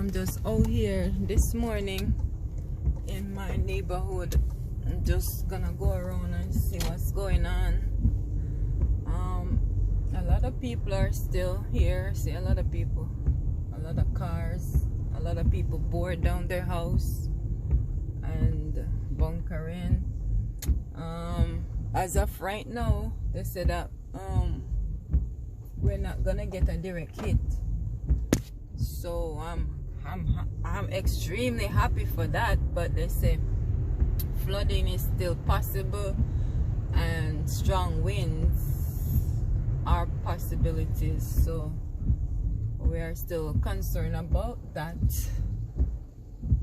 I'm just out here this morning in my neighborhood. I'm just gonna go around and see what's going on. A lot of people are still here. See a lot of people, a lot of cars, a lot of people bored down their house and bunkering. As of right now, they said that we're not gonna get a direct hit. So I'm extremely happy for that, but they say flooding is still possible and strong winds are possibilities, so we are still concerned about that.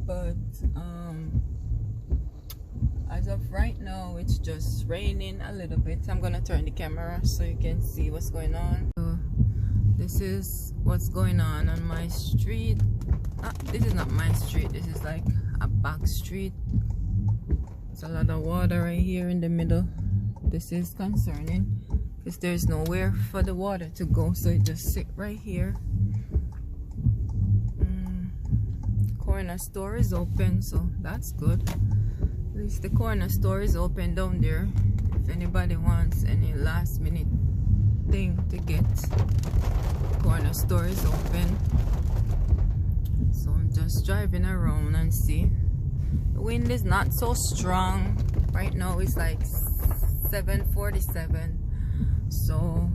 But as of right now, it's just raining a little bit. I'm gonna turn the camera so you can see what's going on. So this is what's going on my street. This is not my street, this is like a back street. There's a lot of water right here in the middle. This is concerning because there's nowhere for the water to go, so it just sit right here. Corner store is open, so that's good. At least the corner store is open down there. If anybody wants any last minute thing to get, the corner store is open. So I'm just driving around and see. The wind is not so strong. Right now it's like 7:47. So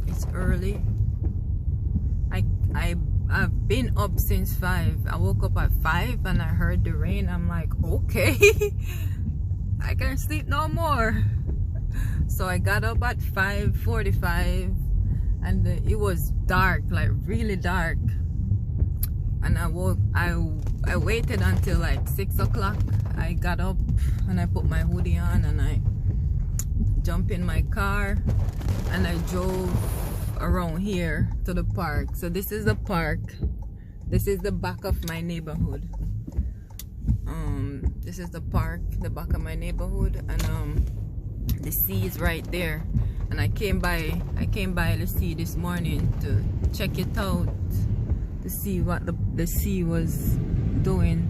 it's early. I've been up since 5. I woke up at 5 and I heard the rain. I'm like, okay, I can't sleep no more. So I got up at 5:45 and it was dark, like really dark. And I waited until like 6 o'clock. I got up and I put my hoodie on and I jumped in my car and I drove around here to the park. So this is the park. This is the back of my neighborhood. This is the park, the back of my neighborhood, and the sea is right there. And I came by the sea this morning to check it out, to see what the sea was doing.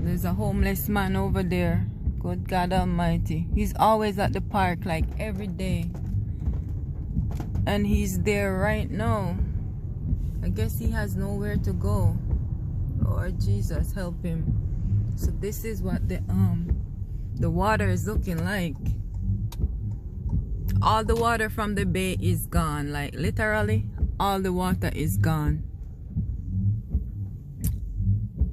There's a homeless man over there. Good God Almighty. He's always at the park, like every day. And he's there right now. I guess he has nowhere to go. Lord Jesus, help him. So this is what the water is looking like. All the water from the bay is gone. Like literally, all the water is gone.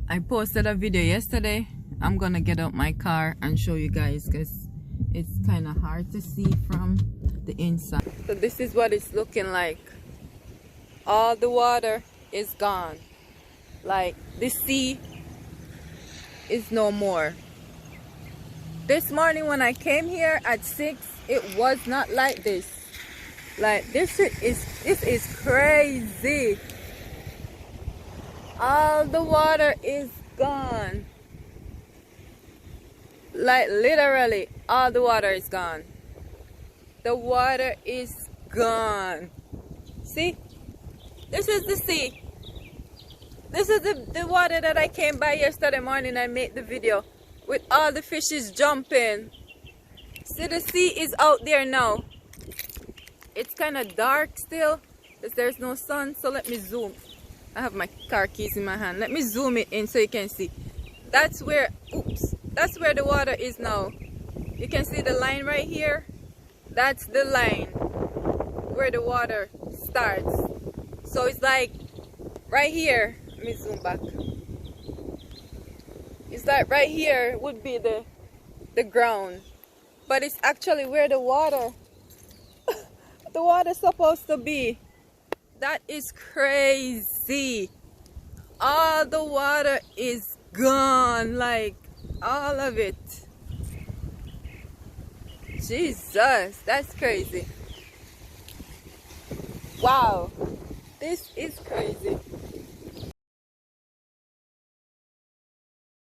I posted a video yesterday. I'm gonna get out my car and show you guys because it's kind of hard to see from the inside. So this is what it's looking like. All the water is gone. Like the sea is no more. This morning when I came here at 6, it was not like this. Like this is crazy. All the water is gone. Like literally all the water is gone. The water is gone. See, this is the sea. This is the water that I came by yesterday morning. I made the video with all the fishes jumping. See, the sea is out there now. It's kind of dark still because there's no sun. So let me zoom. I have my car keys in my hand. Let me zoom it in so you can see. That's where, oops, that's where the water is now. You can see the line right here. That's the line where the water starts. So it's like right here. Let me zoom back. It's like right here would be the ground. But it's actually where the water the water's supposed to be. That is crazy. All the water is gone, like all of it. Jesus, that's crazy. Wow, this is crazy.